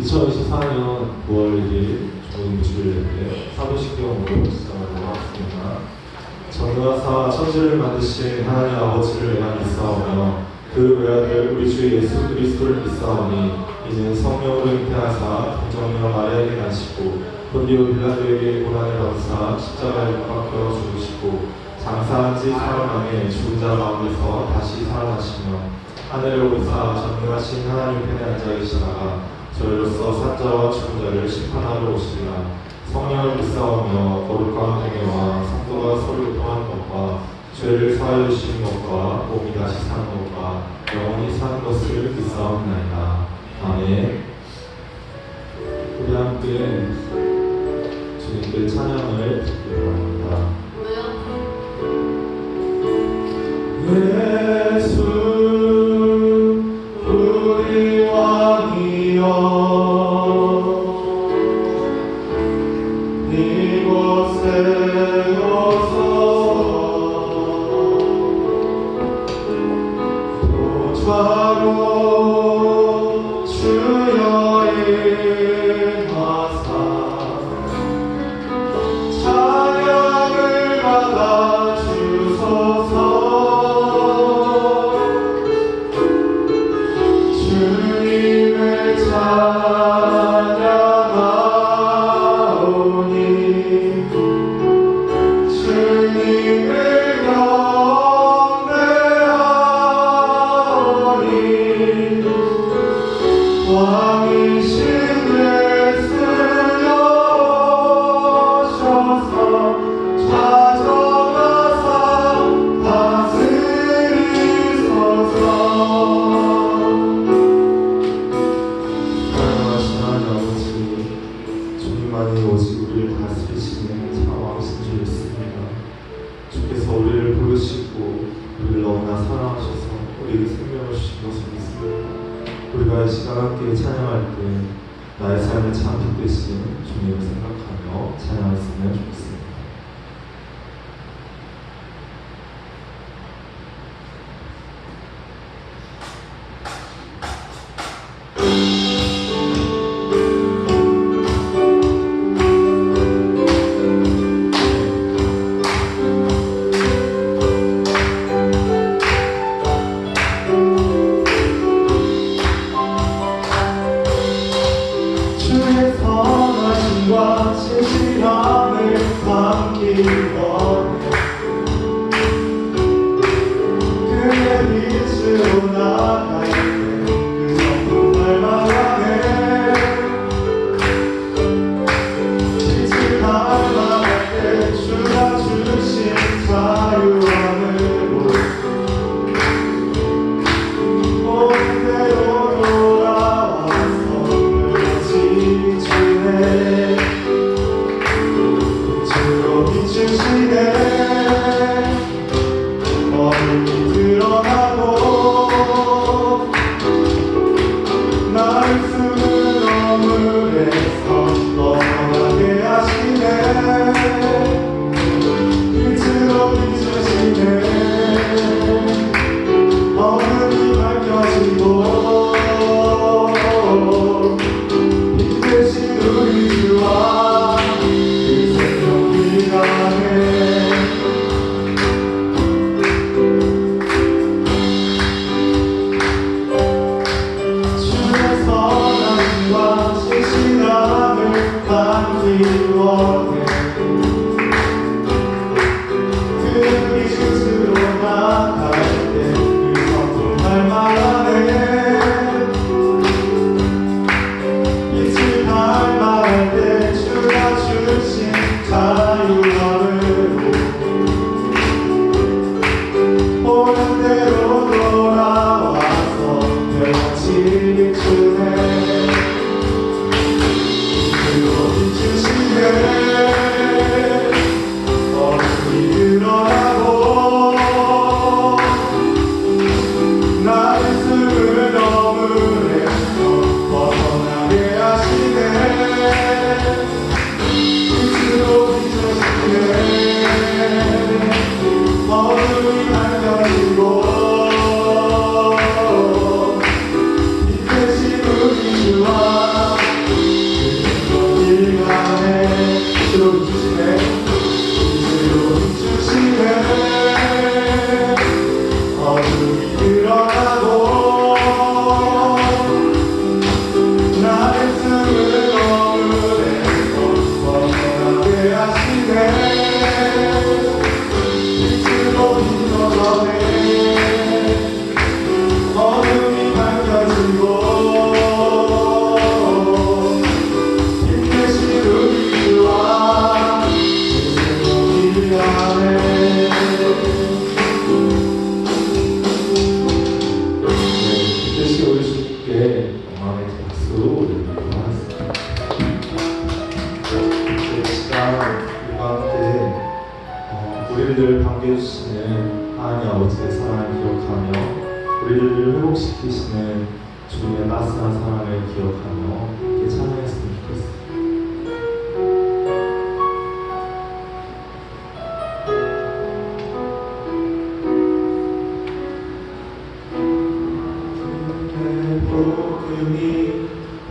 2024년 9월 1일 좋은 주일인데 사도신경으로 시작하도록 하겠습니다. 전능하사 천지를 만드신 하나님 아버지를 내가 믿사오며 그 외아들 우리 주 예수 그리스도를 믿사오니 이제 성령으로 잉태하사 동정녀 마리아에게 나시고 본디오 빌라도에게 고난을 받으사 십자가에 못 박혀 죽으시고 장사한 지 사흘 만에 죽은 자 가운데서 다시 살아나시며 하늘에 오르사 전능하신 하나님 편에 앉아 계시다가 저희로서 산자와 죽은 자를 심판하러 오시리라. 성령을 믿사오며 거룩한 공예와 성도가 서로 교통하는 것과 죄를 사하여 주시는 것과 몸이 다시 사는 것과 영원히 사는 것을 믿사옵나이다. 아멘. 우리 함께 주님께 찬양을 드리기 바랍니다. 예수 우리 왕이여 이곳에 오소서 도좌로 주여 임하사 찬양을 받아 주소서. 주님을 찬양하오니 주님을 경배하오니 왕이신 예수여 오셔서 찾아가사 다스리소서. 주님만이 오직 우리를 다스리시는 왕이신 줄 믿습니다. 주께서 우리를 부르시고 우리를 너무나 사랑하셔서 우리에게 생명을 주신 것을 믿습니다. 우리가 이 시간 함께 찬양할 때 나의 삶의 참 빛 되신 주님을 생각하며 찬양했으면 좋겠습니다. 주의 선하심과 진실함을 어둠이 드러나고 나의 숨을 거울에서 벗어나게 하시네. 빛으로 비춰져네. 어둠이 밝혀지고 힘내신 우리와 주님을 위하네. 힘내신 우리 주님께 영광의 박수 올리도록 하겠습니다. 이 시간 우리 가운데 우리를 늘 반겨주시는 하나님 아버지의 사랑을 기억하며 우리를 늘 회복시키시는 주님의 따스한 사랑을 기억하며 이렇게 찬양했으면 좋겠습니다. 그의 복음이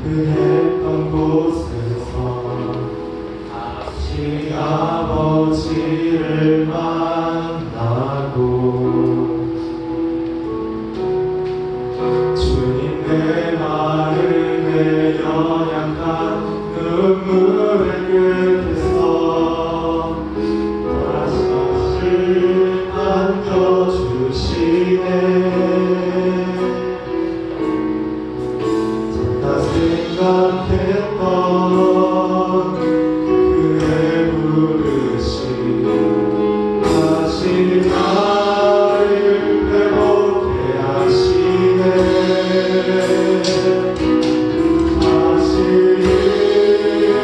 흔했던 곳에서 다시 아버지를 만나고 주님 내 마음에 연약한 눈물의 끝에서 다시 안겨주시네. 잠깐 생각했던 그의 부르심 다시 나를 회복해 하시네. 다시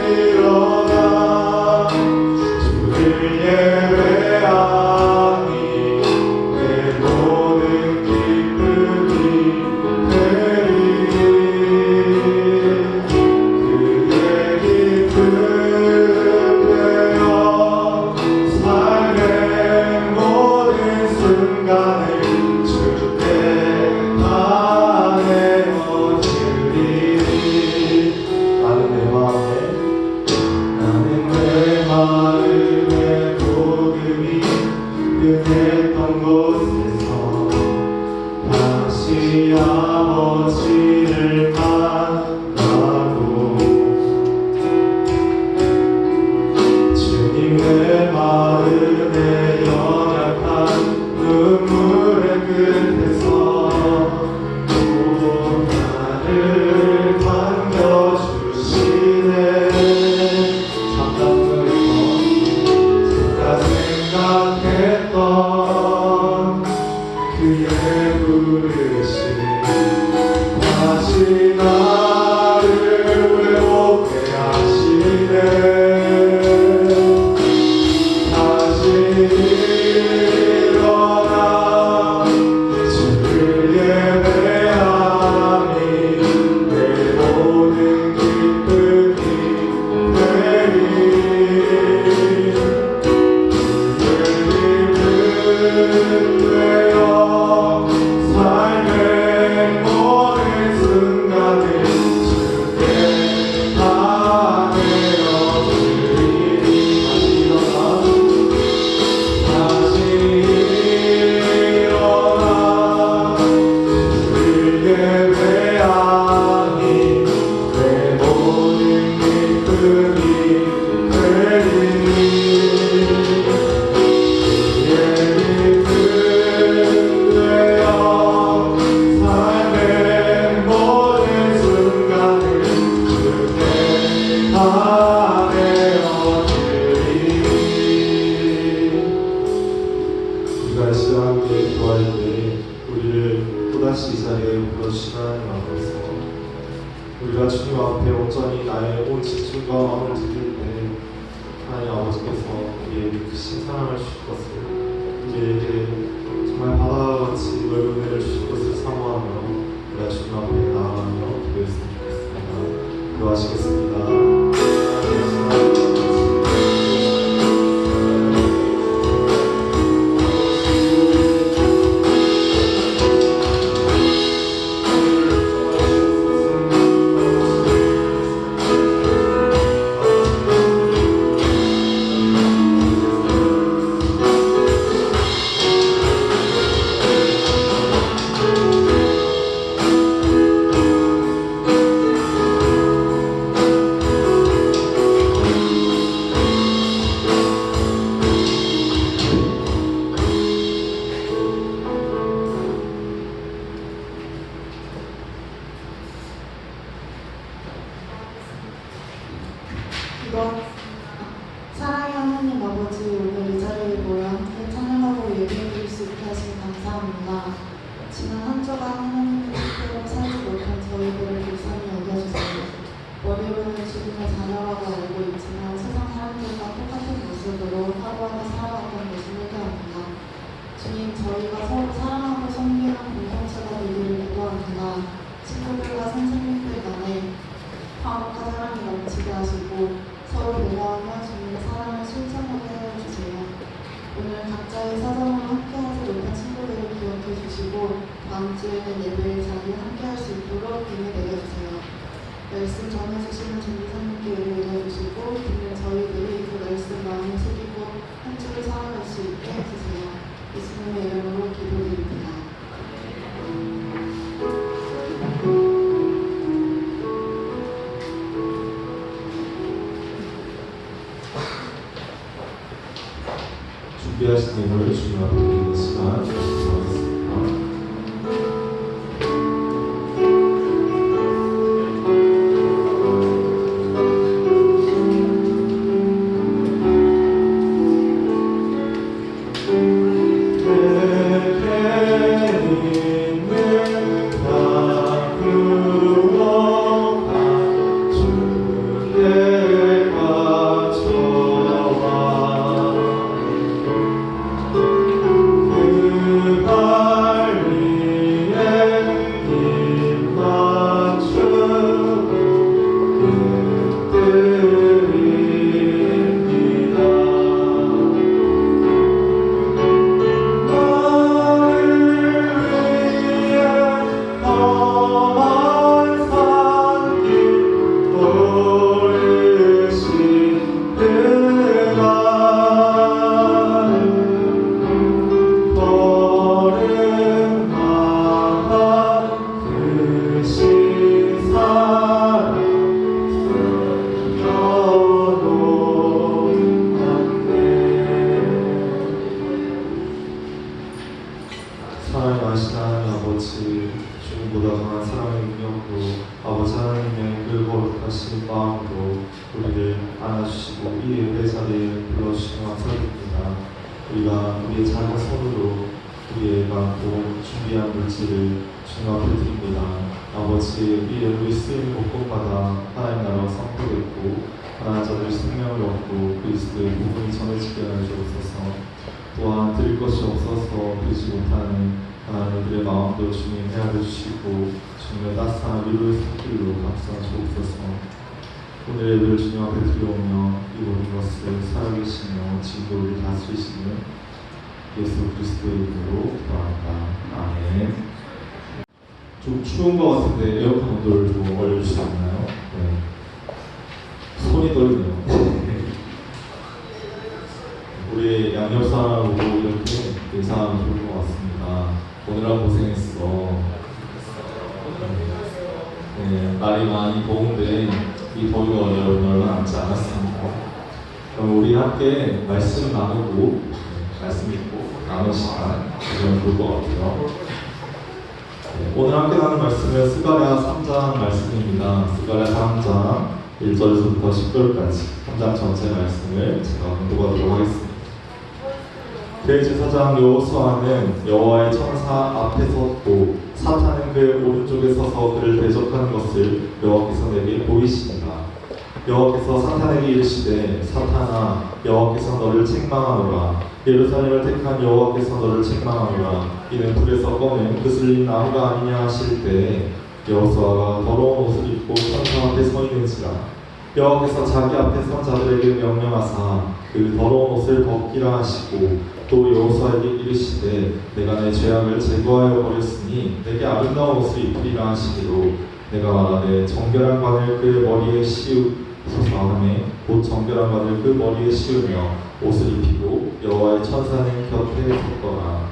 일어나 주를 예배하니 내 모든 기쁨이 되리. 그의 기쁨 되어 삶의 모든 순간을 주께 다 내어드리리. 나는 내 마음에 복음이 흔했던 곳에서 다시 아버지를 만나고 주님 내 마음에 연약한 눈물의 끝에서 또 나를 반겨주시네. 잠깐 생각했던 그의 부르심 다시 나를 회복해 하시네. 다시 일어나 주를 예배하니 내 모든 기쁨이 되리. 되어 삶의 모든 순간을 주께 다 내어드리리. 다시 일어나 주를 예배하니 내 모든 기쁨이 되리. 우리가 시와 함께 기도할 때 우리를 또다시 이 자리에 불러주신 하나님 앞에서 우리가 주님 앞에 온전히 나의 온 집중과 마음을 드릴 때 하나님 아버지께서 우리에게 크신 사랑을 주실 것을 우리에게 정말 바다같이 넓은 은혜를 주실 것을 사모하며 우리가 주님 앞에 나아가며 기도했으면 좋겠습니다. 기도하시겠습니다. 지난 한 주간 하나님의 뜻대로 살지 못한 저희들을 불쌍히 여겨주세요. 머리로는 주님의 자녀라고 알고 있지만 세상 사람들과 똑같은 모습으로 하루하루 살아갔던 것을 회개합니다. 주님, 저희가 서로 사랑하고 섬기는 공동체가 되기를 기도합니다. 친구들과 선생님들 간에 화목과 사랑이 넘치게 하시고 서로 배려하며 주님의 사랑을 실천하게 하여주세요. 오늘 각자의 사정으로 함께하지 못한 친구들을 기억해 주시고 다음 주에는 예배의 자리에 함께할 수 있도록 힘을 내려주세요. 말씀 전해주시는 전도사님께 은혜 내려주시고 오늘 저희들이 그 말씀 마음에 새기고 한 주를 살아갈 수 있게 해주세요. 예수님의 이름으로 기도드립니다. 준비하신 예물을 주님 앞에 드리겠지만 기도하겠습니다. 사랑하신 하나님 아버지, 주님보다 강한 사랑의 능력으로 아버지 하나님의 그 거룩하신 마음으로 우리를 안아주시고 이 예배 자리에 불러주시며 감사드립니다. 우리가 우리의 작은 손으로 우리의 많고 준비한 물질을 주님 앞에 드립니다. 아버지, 우리 쓰임 곳곳마다 하나님 나라가 선포됐고 하나님 자들 생명을 얻고 그리스도의 복음이 전해지게 하여 주옵소서. 또한 드릴 것이 없어서 드리지 못하는 하나님들의 마음도 주님 헤아려 주시고 주님의 따스한 위로의 손길로 감싸 주옵소서. 오늘 예배를 주님 앞에 드려오며 이 모든 것을 살아계시며 지금도 우리 다스리시는 예수 그리스도의 이름으로 기도합니다. 아멘. 좀 추운 것 같은데 에어컨 온도를 좀 올려주실 수 있나요? 네. 손이 떨리네요. 우리 양옆사람하고 이렇게 예상하면 좋을 것 같습니다. 오늘은 고생했어. 네, 날이 많이 더운데 이 더위가 얼마 남지 않았습니다. 그럼 우리 함께 말씀 나누고 말씀 읽고 나눈 시간 가지면 좋을 것 같아요. 네, 오늘 함께 나눈 말씀은 스가랴 3장 말씀입니다. 스가랴 3장 1절에서부터 10절까지 3장 전체 말씀을 제가 공독하도록 하겠습니다. 대제사장 여호수아는 여호와의 천사 앞에 섰고 사탄은 그의 오른쪽에 서서 그를 대적하는 것을 여호와께서 내게 보이시니라. 여호와께서 사탄에게 이르시되 사탄아, 여호와께서 너를 책망하노라. 예루살렘을 택한 여호와께서 너를 책망하노라. 이는 불에서 꺼낸 그슬린 나무가 아니냐 하실 때 여호수아가 더러운 옷을 입고 천사 앞에 서 있는지라. 여호와께서 자기 앞에 선 자들에게 명령하사 그 더러운 옷을 벗기라 하시고 또 여호수아에게 이르시되 내가 내 죄악을 제거하여 버렸으니 내게 아름다운 옷을 입히리라 하시기로 내가 말하되 정결한 관을 그 머리에 씌우소서 하매 곧 정결한 관을 그 머리에 씌우며 옷을 입히고 여호와의 천사는 곁에 섰더라.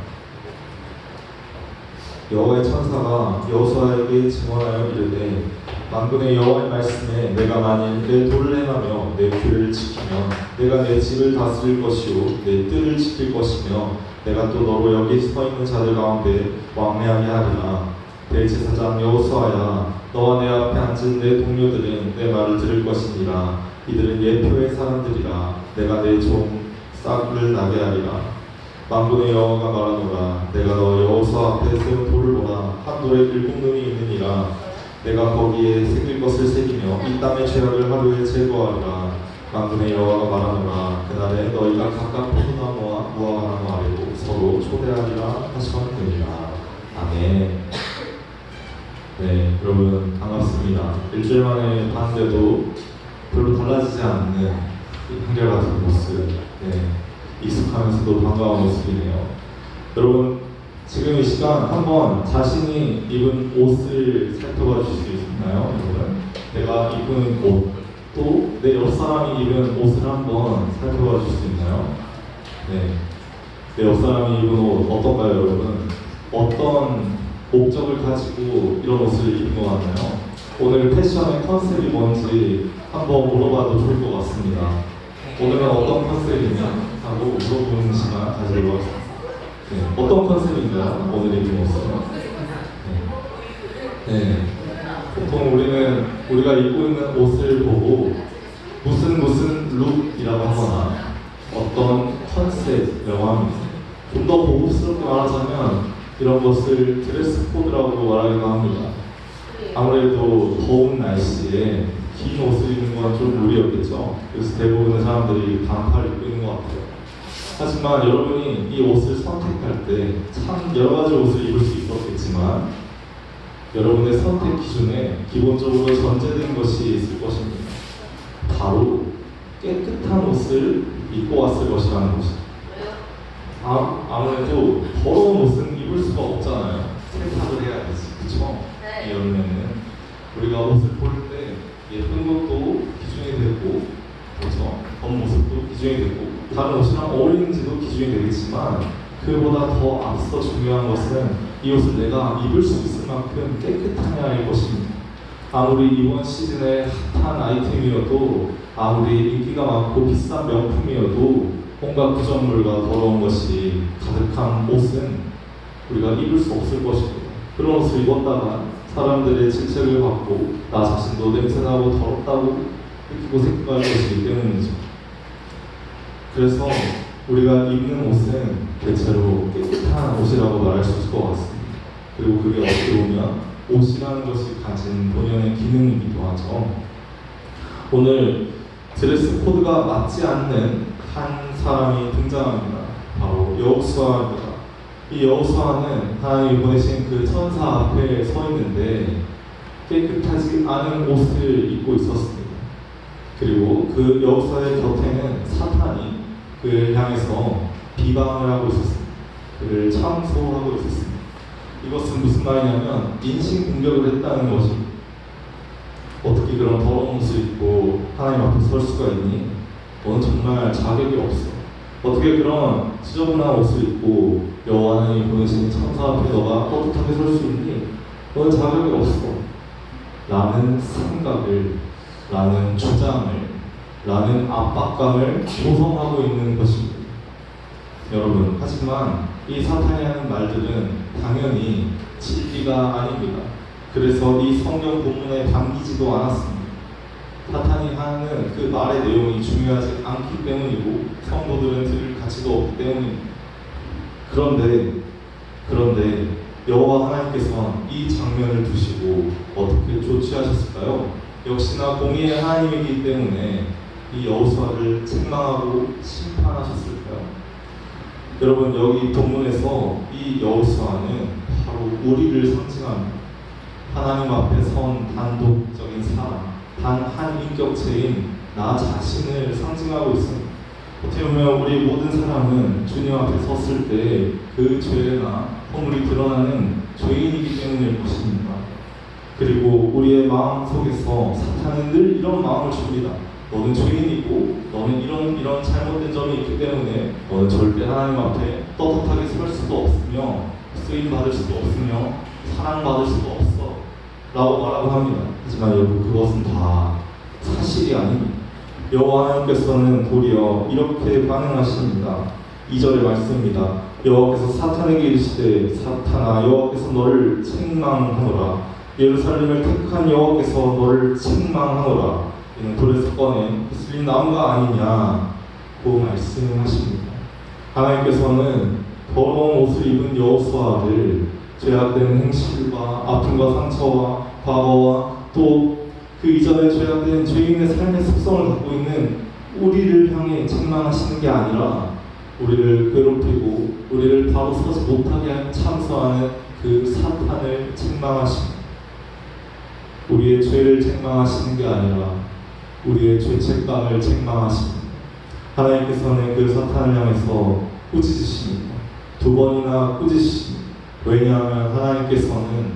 여호와의 천사가 여호수아에게 증언하여 이르되 만군의 여호와의 말씀에 내가 만일 내 도를 행하며 내 규례를 지키면 내가 내 집을 다스릴 것이요 내 뜰을 지킬 것이며 내가 또 너로 여기 서 있는 자들 가운데 왕래하게 하리라. 대제사장 여호수아야, 너와 내 앞에 앉은 내 동료들은 내 말을 들을 것이니라. 이들은 예표의 사람들이라. 내가 내 종 싹을 나게 하리라. 만군의 여호와가 말하노라. 내가 너 여호수아 앞에 세운 돌을 한돌에 7눈이 있느니라. 내가 거기에 새길 것을 새기며 이 땅의 죄악을 하루에 제거하리라. 만군의 여호와가 말하노라. 그날에 너희가 각각 포도나무와 무화과나무 아래로 서로 초대하리라 하셨느니라. 아멘. 네, 여러분 반갑습니다. 일주일 만에 봤는데도 별로 달라지지 않는 이 한결같은 모습, 네, 익숙하면서도 반가운 모습이네요. 여러분, 지금 이 시간 한번 자신이 입은 옷을 살펴봐 주실 수 있나요? 여러분, 내가 입은 옷, 또 내 옆 사람이 입은 옷을 한번 살펴봐 주실 수 있나요? 네, 내 옆 사람이 입은 옷 어떤가요, 여러분? 어떤 목적을 가지고 이런 옷을 입은 것 같나요? 오늘 패션의 컨셉이 뭔지 한번 물어봐도 좋을 것 같습니다. 오늘은 어떤 컨셉이냐 하고 물어보는 시간 가지도록 하겠습니다. 네, 어떤 컨셉인가요? 오늘 입은 옷은? 네. 보통 우리가 입고 있는 옷을 보고 무슨 룩이라고 하거나 어떤 컨셉이라고 합니다. 좀 더 고급스럽게 말하자면 이런 것을 드레스 코드라고 말하기도 합니다. 아무래도 더운 날씨에 긴 옷을 입는 건 좀 무리였겠죠. 그래서 대부분의 사람들이 반팔 입고 있는 것 같아요. 하지만 여러분이 이 옷을 선택할 때 참 여러 가지 옷을 입을 수 있었겠지만 여러분의 선택 기준에 기본적으로 전제된 것이 있을 것입니다. 바로 깨끗한 옷을 입고 왔을 것이라는 것입니다. 아무래도 더러운 옷은 입을 수가 없잖아요. 세탁을 해야 되지, 그렇죠? 이 여름에는 우리가 옷을 볼 때 예쁜 것도 기준이 되고, 그렇죠? 겉모습도 기준이 되고, 다른 옷이랑 어울리는지도 기준이 되겠지만, 그보다 더 앞서 중요한 것은 이 옷을 내가 입을 수 있을 만큼 깨끗하냐의 것입니다. 아무리 이번 시즌에 핫한 아이템이어도, 아무리 인기가 많고 비싼 명품이어도 온갖 부정물과 더러운 것이 가득한 옷은 우리가 입을 수 없을 것입니다. 그런 옷을 입었다가 사람들의 질책을 받고 나 자신도 냄새나고 더럽다고 느끼고 생각할 것이기 때문이죠. 그래서 우리가 입는 옷은 대체로 깨끗한 옷이라고 말할 수 있을 것 같습니다. 그리고 그게 어떻게 보면 옷이라는 것이 가진 본연의 기능이기도 하죠. 오늘 드레스 코드가 맞지 않는 한 사람이 등장합니다. 바로 여호수아입니다. 이 여호수아는 하나님이 보내신 그 천사 앞에 서 있는데 깨끗하지 않은 옷을 입고 있었습니다. 그리고 그 여호수아의 곁에는 사탄이 그를 향해서 비방을 하고 있었습니다. 그를 참소하고 있었습니다. 이것은 무슨 말이냐면 인신 공격을 했다는 것입니다. 어떻게 그런 더러운 옷을 입고 하나님 앞에 설 수가 있니? 너는 정말 자격이 없어. 어떻게 그런 지저분한 옷을 입고 여호와 하나님이 보내신 천사 앞에 너가 떳떳하게 설 수 있니? 너는 자격이 없어. 라는 생각을, 라는 주장을, 라는 압박감을 조성하고 있는 것입니다. 여러분, 하지만 이 사탄이 하는 말들은 당연히 진리가 아닙니다. 그래서 이 성경 본문에 담기지도 않았습니다. 사탄이 하는 그 말의 내용이 중요하지 않기 때문이고 성도들은 들을 가치도 없기 때문입니다. 그런데 여호와 하나님께서 이 장면을 두시고 어떻게 조치하셨을까요? 역시나 공의의 하나님이기 때문에 이 여호수아를 책망하고 심판하셨을까요? 여러분, 여기 본문에서 이 여호수아는 바로 우리를 상징합니다. 하나님 앞에 선 단독적인 사람, 단 한 인격체인 나 자신을 상징하고 있습니다. 어떻게 보면 우리 모든 사람은 주님 앞에 섰을 때 그 죄나 허물이 드러나는 죄인이기 때문일 것입니다. 그리고 우리의 마음 속에서 사탄은 늘 이런 마음을 줍니다. 너는 죄인이고 너는 이런 잘못된 점이 있기 때문에 너는 절대 하나님 앞에 떳떳하게 설 수도 없으며 쓰임 받을 수도 없으며 사랑받을 수도 없어 라고 말하고 합니다. 하지만 여러분, 그것은 다 사실이 아닙니다. 여호와 하나님께서는 도리어 이렇게 반응하십니다. 2절의 말씀입니다. 여호와께서 사탄에게 이르시되 사탄아, 여호와께서 너를 책망하노라. 예루살렘을 택한 여호와께서 너를 책망하노라. 이는 돌에서 꺼낸 휘슬린 나무가 아니냐고 말씀하십니다. 하나님께서는 더러운 옷을 입은 여호수아를 죄악된 행실과 아픔과 상처와 과거와 또 그 이전에 죄악된 죄인의 삶의 습성을 갖고 있는 우리를 향해 책망하시는 게 아니라 우리를 괴롭히고 우리를 바로 서지 못하게 참소하는 그 사탄을 책망하십니다. 우리의 죄를 책망하시는 게 아니라 우리의 죄책감을 책망하십니다. 하나님께서는 그 사탄을 향해서 꾸짖으십니다. 2번이나 꾸짖으십니다. 왜냐하면 하나님께서는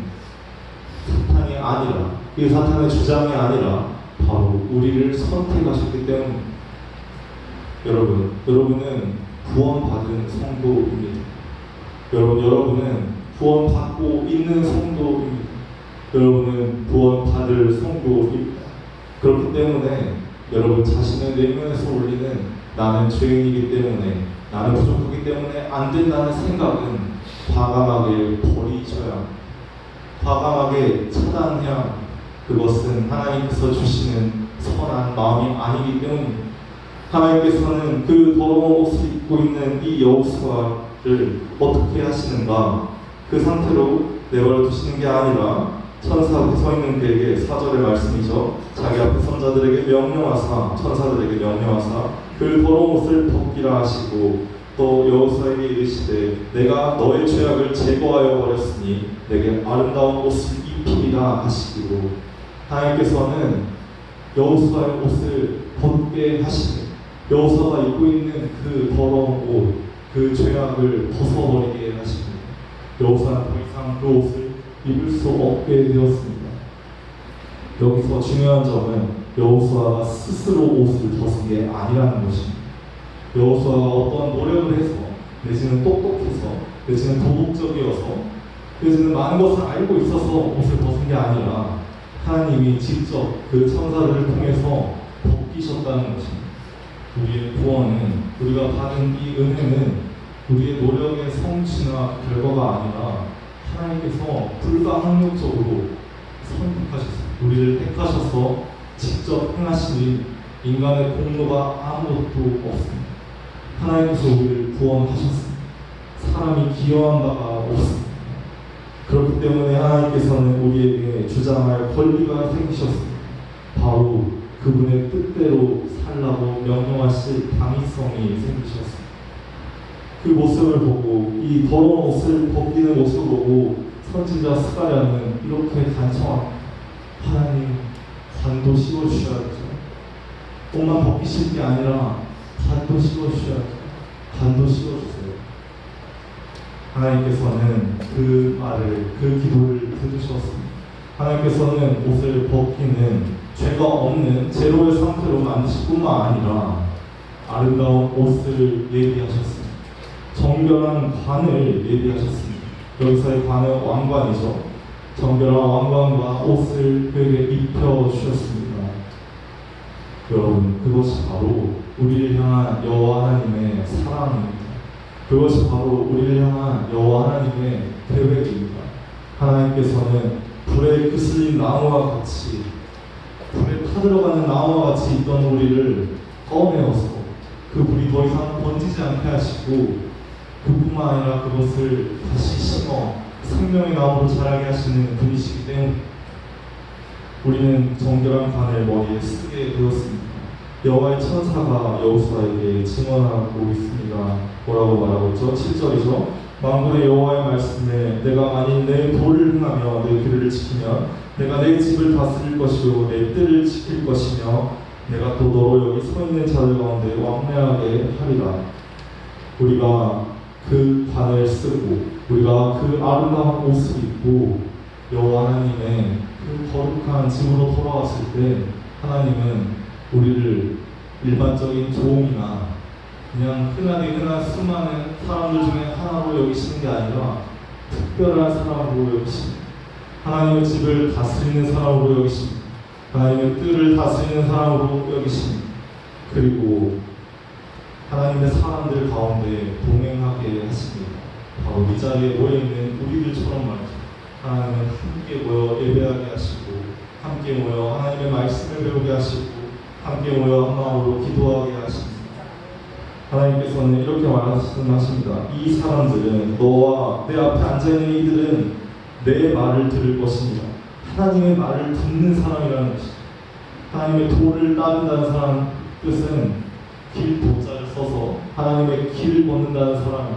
사탄이 아니라 이 사탄의 주장이 아니라 바로 우리를 선택하셨기 때문입니다. 여러분은 구원받은 성도입니다. 여러분은 구원받고 있는 성도입니다. 여러분은 구원받을 성도입니다. 그렇기 때문에 여러분 자신의 내면에서 올리는 나는 죄인이기 때문에 나는 부족하기 때문에 안 된다는 생각은 과감하게 버리셔야 합니다. 과감하게 차단해야 합니다. 그것은 하나님께서 주시는 선한 마음이 아니기 때문입니다. 하나님께서는 그 더러운 옷을 입고 있는 이 여호수아를 어떻게 하시는가? 그 상태로 내버려 두시는 게 아니라 천사 앞에 서 있는 그에게 4절의 말씀이죠. 자기 앞에 선자들에게 명령하사 천사들에게 명령하사 그 더러운 옷을 벗기라 하시고 또 여호수아에게 이르시되 내가 너의 죄악을 제거하여 버렸으니 내게 아름다운 옷을 입히리라 하시기로 하나님께서는 여호수아의 옷을 벗게 하시고 여호수아가 입고 있는 그 더러운 옷, 그 죄악을 벗어버리게 하십니다. 여호수아는 더 이상 그 옷을 입을 수 없게 되었습니다. 여기서 중요한 점은 여호수아가 스스로 옷을 벗은 게 아니라는 것입니다. 여호수아가 어떤 노력을 해서 내지는 똑똑해서 내지는 도덕적이어서 내지는 많은 것을 알고 있어서 옷을 벗은 게 아니라 하나님이 직접 그 천사들을 통해서 벗기셨다는 것입니다. 우리의 구원은 우리가 받은 이 은혜는 우리의 노력의 성취나 결과가 아니라 하나님께서 불가항력적으로 선택하셨습니다. 우리를 택하셔서 직접 행하시니 인간의 공로가 아무것도 없습니다. 하나님께서 우리를 구원하셨습니다. 사람이 기여한 바가 없습니다. 그렇기 때문에 하나님께서는 우리에게 주장할 권리가 생기셨습니다. 바로 그분의 뜻대로 살라고 명령하실 당위성이 생기셨습니다. 그 모습을 보고 이 더러운 옷을 벗기는 모습을 보고 선지자 스가랴는 이렇게 간청합니다. 하나님 관도 씌워주셔야죠. 옷만 벗기실 게 아니라 관도 씌워주셔야죠. 관도 씌워주세요. 하나님께서는 그 말을, 그 기도를 들으셨습니다. 하나님께서는 옷을 벗기는 죄가 없는 제로의 상태로 만드실 뿐만 아니라 아름다운 옷을 예비하셨습니다. 정결한 관을 예비하셨습니다. 여기서의 관은 왕관이죠. 정결한 왕관과 옷을 그에게 입혀주셨습니다. 여러분, 그것이 바로 우리를 향한 여호와 하나님의 사랑입니다. 그것이 바로 우리를 향한 여호와 하나님의 계획입니다. 하나님께서는 불에 그슬린 나무와 같이 불에 타들어가는 나무와 같이 있던 우리를 꺼내어서 그 불이 더 이상 번지지 않게 하시고 그뿐만 아니라 그것을 다시 심어 생명의 나무로 자라게 하시는 분이시기 때문에 우리는 정결한 관을 머리에 쓰게 되었습니다. 여호와의 천사가 여호수아에게 증언하고 있습니다. 뭐라고 말하고 있죠? 7절이죠. 만군의 여호와의 말씀에 내가 만일 내 도를 행하며 내 규례를 지키면 내가 내 집을 다스릴 것이요 내 뜰을 지킬 것이며 내가 또 너로 여기 서 있는 자들 가운데 왕래하게 하리라. 우리가 그 관을 쓰고 우리가 그 아름다운 옷을 입고 여호와 하나님의 그 거룩한 집으로 돌아왔을 때 하나님은 우리를 일반적인 종이나 그냥 흔하게 흔한 수많은 사람들 중에 하나로 여기시는 게 아니라 특별한 사람으로 여기십니다. 하나님의 집을 다스리는 사람으로 여기십니다. 하나님의 뜰을 다스리는 사람으로 여기십니다. 그리고 하나님의 사람들 가운데 동행하게 하십니다. 바로 이 자리에 모여있는 우리들처럼 말이죠. 하나님은 함께 모여 예배하게 하시고 함께 모여 하나님의 말씀을 배우게 하시고 함께 모여 한 마음으로 기도하게 하십니다. 하나님께서는 이렇게 말씀하십니다. 이 사람들은, 너와 내 앞에 앉아있는 이들은 내 말을 들을 것입니다. 하나님의 말을 듣는 사람이라는 것입니다. 하나님의 도를 따른다는 사람 뜻은 길 도자를 써서 하나님의 길을 걷는다는 사람,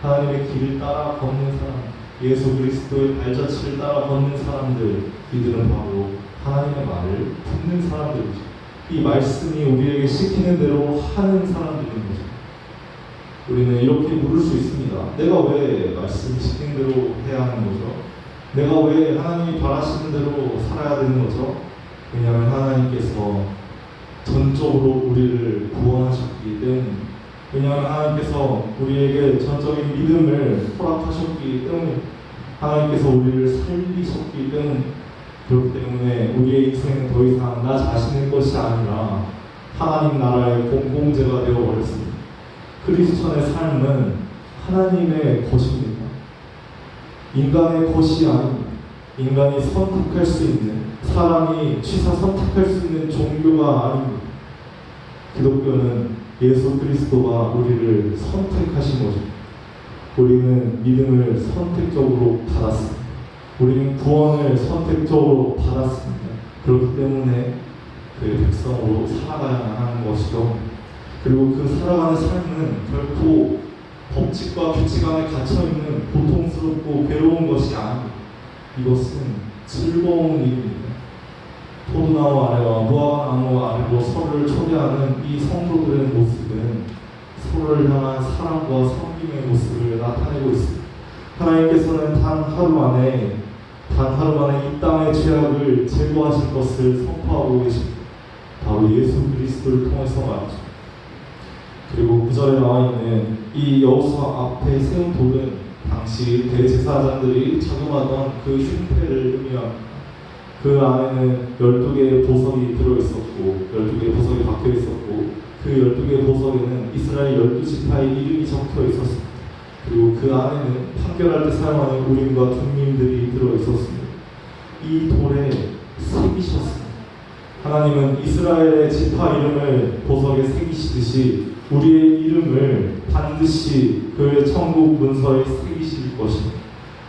하나님의 길을 따라 걷는 사람, 예수 그리스도의 발자취를 따라 걷는 사람들, 이들은 바로 하나님의 말을 듣는 사람들이죠. 이 말씀이 우리에게 시키는 대로 하는 사람들인 거죠. 우리는 이렇게 물을 수 있습니다. 내가 왜 말씀이 시키는 대로 해야 하는 거죠? 내가 왜 하나님이 바라시는 대로 살아야 되는 거죠? 왜냐하면 하나님께서 전적으로 우리를 구원하셨기 때문입니다. 왜냐하면 하나님께서 우리에게 전적인 믿음을 허락하셨기 때문에, 하나님께서 우리를 살리셨기 때문에, 그렇기 때문에 우리의 인생은 더 이상 나 자신의 것이 아니라 하나님 나라의 공동체가 되어버렸습니다. 그리스천의 삶은 하나님의 것입니다. 인간의 것이 아닙니다. 인간이 선택할 수 있는, 사람이 취사 선택할 수 있는 종교가 아닙니다. 기독교는 예수 그리스도가 우리를 선택하신 거죠. 우리는 믿음을 선택적으로 받았습니다. 우리는 구원을 선택적으로 받았습니다. 그렇기 때문에 그 백성으로 살아가야 하는 것이죠. 그리고 그 살아가는 삶은 결코 법칙과 규칙 안에 갇혀있는 고통스럽고 괴로운 것이 아닙니다. 이것은 즐거운 일입니다. 포도나무 아래와 무화과나무 아래로 서로를 초대하는 이 성도들의 모습은 서로를 향한 사랑과 섬김의 모습을 나타내고 있습니다. 하나님께서는 단 하루 만에 이 땅의 죄악을 제거하실 것을 선포하고 계십니다. 바로 예수 그리스도를 통해서 말이죠. 그리고 9절에 나와 있는 이 여호수아 앞에 세운 돌은 당시 대제사장들이 착용하던 그 흉패를 의미합니다. 그 안에는 12개의 보석이 들어있었고 12개의 보석이 박혀있었고 그 12개의 보석에는 이스라엘 12지파의 이름이 적혀 있었습니다. 그리고 그 안에는 판결할 때 사용하는 우림과 둠밈들이 들어있었습니다. 이 돌에 새기셨습니다. 하나님은 이스라엘의 지파 이름을 보석에 새기시듯이 우리의 이름을 반드시 그의 천국 문서에 새기실 것입니다.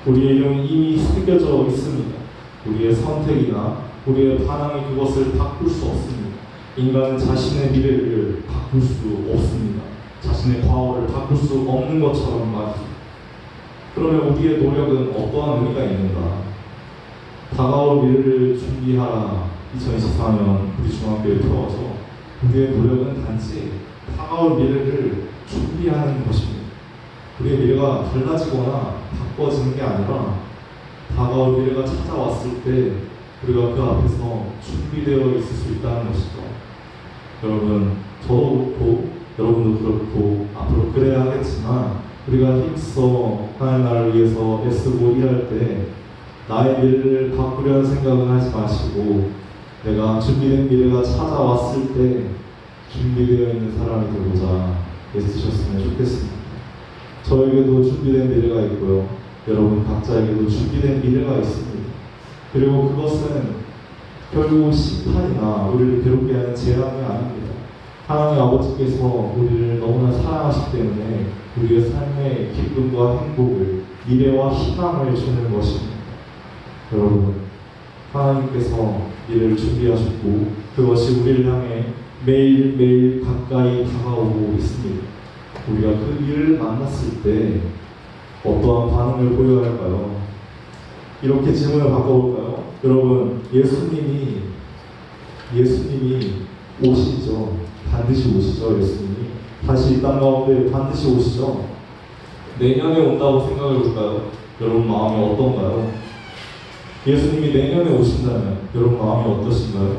우리의 이름은 이미 새겨져 있습니다. 우리의 선택이나 우리의 반항이 그것을 바꿀 수 없습니다. 인간은 자신의 미래를 바꿀 수 없습니다. 자신의 과거를 바꿀 수 없는 것처럼 말이죠. 그러면 우리의 노력은 어떠한 의미가 있는가? 다가올 미래를 준비하라. 2024년 우리 중학교의 표어죠. 우리의 노력은 단지 다가올 미래를 준비하는 것입니다. 우리의 미래가 달라지거나 바꿔지는 게 아니라 다가올 미래가 찾아왔을 때 우리가 그 앞에서 준비되어 있을 수 있다는 것이죠. 여러분, 저도 그렇고 여러분도 그렇고 앞으로 그래야 하겠지만 우리가 힘써 하나님 나라를 위해서 애쓰고 일할 때 나의 미래를 바꾸려는 생각은 하지 마시고 내가 준비된 미래가 찾아왔을 때 준비되어 있는 사람이 되고자 애쓰셨으면 좋겠습니다. 저에게도 준비된 미래가 있고요. 여러분 각자에게도 준비된 미래가 있습니다. 그리고 그것은 결국 심판이나 우리를 괴롭게 하는 재앙이 아닙니다. 하나님 아버지께서 우리를 너무나 사랑하시기 때문에 우리의 삶의 기쁨과 행복을, 미래와 희망을 주는 것입니다. 여러분, 하나님께서 미래를 준비하셨고 그것이 우리를 향해 매일매일 가까이 다가오고 있습니다. 우리가 그 미래를 만났을 때 어떠한 반응을 보여야 할까요? 이렇게 질문을 바꿔볼까요? 여러분, 예수님이 오시죠. 반드시 오시죠. 예수님이 다시 이 땅 가운데 반드시 오시죠. 내년에 온다고 생각해 볼까요? 여러분 마음이 어떤가요? 예수님이 내년에 오신다면 여러분 마음이 어떠신가요?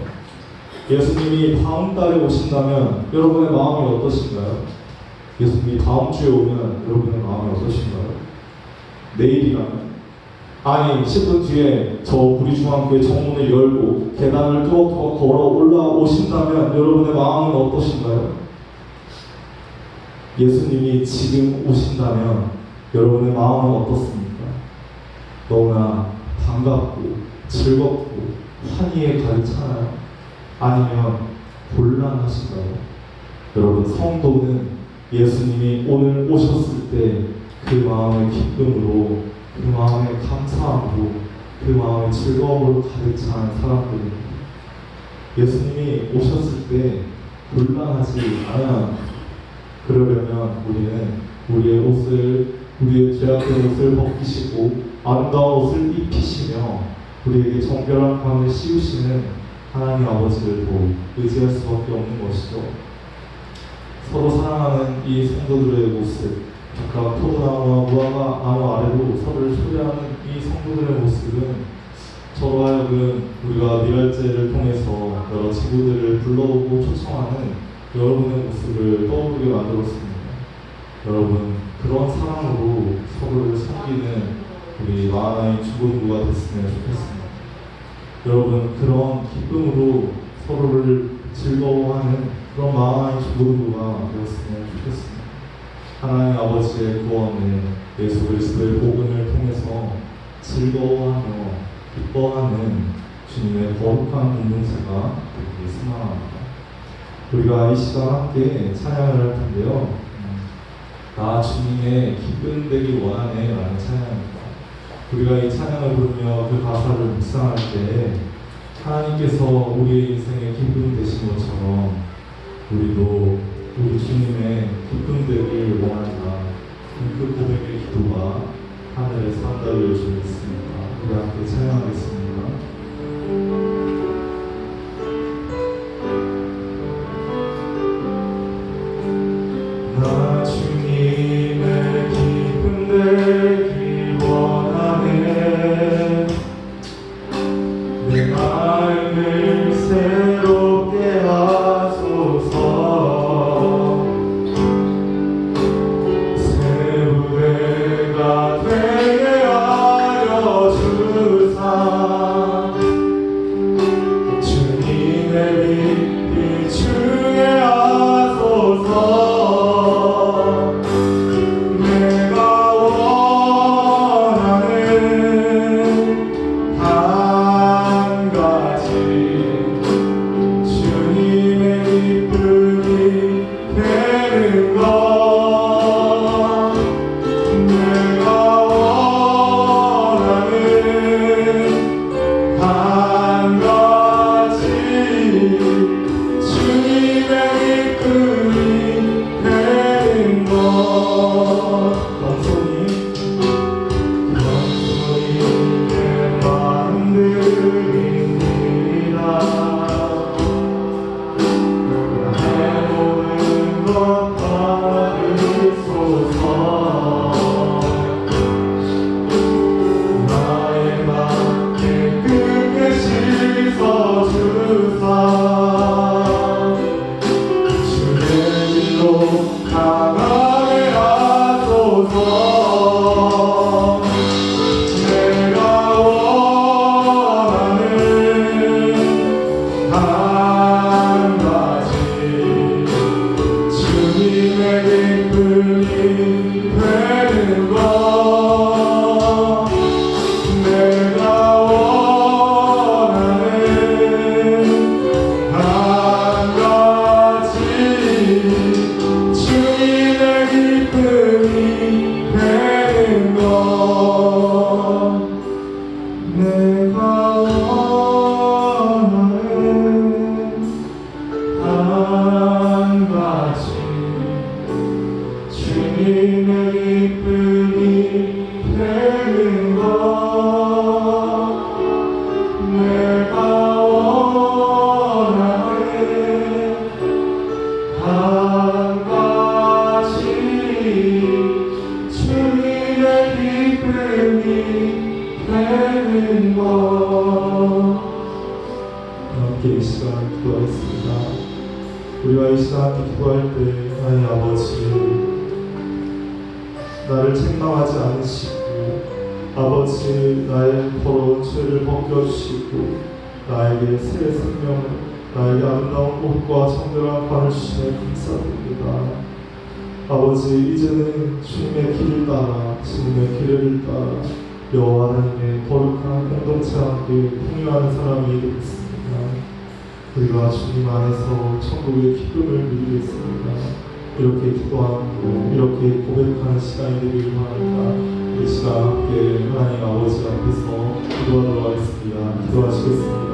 예수님이 다음 달에 오신다면 여러분의 마음이 어떠신가요? 예수님이 다음 주에 오면 여러분의 마음이 어떠신가요? 내일이라면? 아니 10분 뒤에 저 우리 중학교의 정문을 열고 계단을 뚜벅뚜벅 걸어 올라오신다면 여러분의 마음은 어떠신가요? 예수님이 지금 오신다면 여러분의 마음은 어떻습니까? 너무나 반갑고 즐겁고 환희에 가득 차나요? 아니면 곤란하신가요? 여러분, 성도는 예수님이 오늘 오셨을 때 그 마음의 기쁨으로, 그 마음의 감사함으로, 그 마음의 즐거움으로 가득 찬 사람들입니다. 예수님이 오셨을 때 불안하지 않아야 그러려면 우리는 우리의 옷을, 우리의 죄악된 옷을 벗기시고 아름다운 옷을 입히시며 우리에게 정결한 가운을 씌우시는 하나님 아버지를 또 의지할 수밖에 없는 것이죠. 서로 사랑하는 이 성도들의 모습, 각각 포도나무와 무화과나무 아래로 서로를 초대하는 이 성도들의 모습은 저로 하여금 우리가 미랄제를 통해서 여러 지구들을 불러오고 초청하는 여러분의 모습을 떠오르게 만들었습니다. 여러분, 그런 사랑으로 서로를 섬기는 우리 마하나임 주본부가 됐으면 좋겠습니다. 여러분, 그런 기쁨으로 서로를 즐거워하는 그런 마하나임 주본부가 되었으면 좋겠습니다. 하나님 아버지의 구원을, 예수 그리스도의 복음을 통해서 즐거워하며 기뻐하는 주님의 거룩한 공동체가 되기를 소망합니다. 우리가 이 시간 함께 찬양을 할 텐데요. 나 주님의 기쁨 되기 원하네 라는 찬양입니다. 우리가 이 찬양을 부르며 그 가사를 묵상할 때 하나님께서 우리의 인생의 기쁨 되신 것처럼 우리도 우리 주님의 기쁨 되길 원한다. 그 고백의 기도가 하늘에서 한다고 주겠습니다. 우리 함께 찬양하겠습니다. 나 주님의 기쁨 되길 원하네. 내 마음을 새롭게 하소서. 새우대가 되게 하여 주사. 주님의 빛 비추게 하소서. 함께 이 시간을 기도하겠습니다. 우리가 이 시간을 기도할 때 하나님 아버지, 나를 책망하지 않으시고 아버지 나의 더러운 죄를 벗겨주시고 나에게 새 생명을, 나에게 아름다운 옷과 정결한 관을 주시며 감사드립니다. 아버지, 이제는 주님의 길을 따라, 주님의 길을 따라 여호와 하나님의 거룩한 공동체와 함께 풍요하는 사람이 되겠습니다. 우리가 주님 안에서 천국의 기쁨을 누리겠습니다. 이렇게 기도하고 이렇게 고백하는 시간이 되길 원합니다. 이 시간 함께 하나님 아버지 앞에서 기도하도록 하겠습니다. 기도하시겠습니다.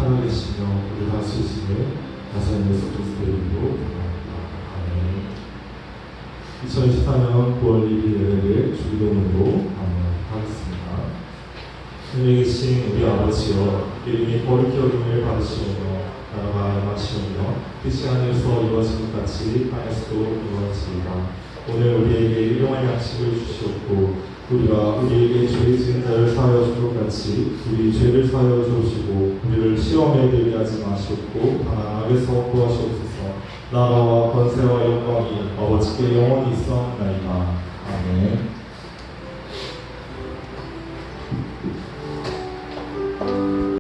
살아계시며 우리 다스리시는 나사렛 예수 그리스도의 이름으로 기도합니다. 아멘. 2024년 9월 2일 예배를 주기도문으로 하겠습니다. 하늘에 계신 우리 아버지여, 이름이 거룩히 여김을 받으시오며 나라가 임하시오며 뜻이 하늘에서 이루어진 것 같이 땅에서도 이루어지이다. 오늘 우리에게 일용할 양식을 주시옵고 우리가 우리에게 죄 지은 자를 사하여 준 것 같이 우리 죄를 사하여 주시고 우리를 시험에 들게 하지 마시옵고 다만 악에서 구하시옵소서. 나라와 권세와 영광이 아버지께 영원히 있사옵나이다. 아멘.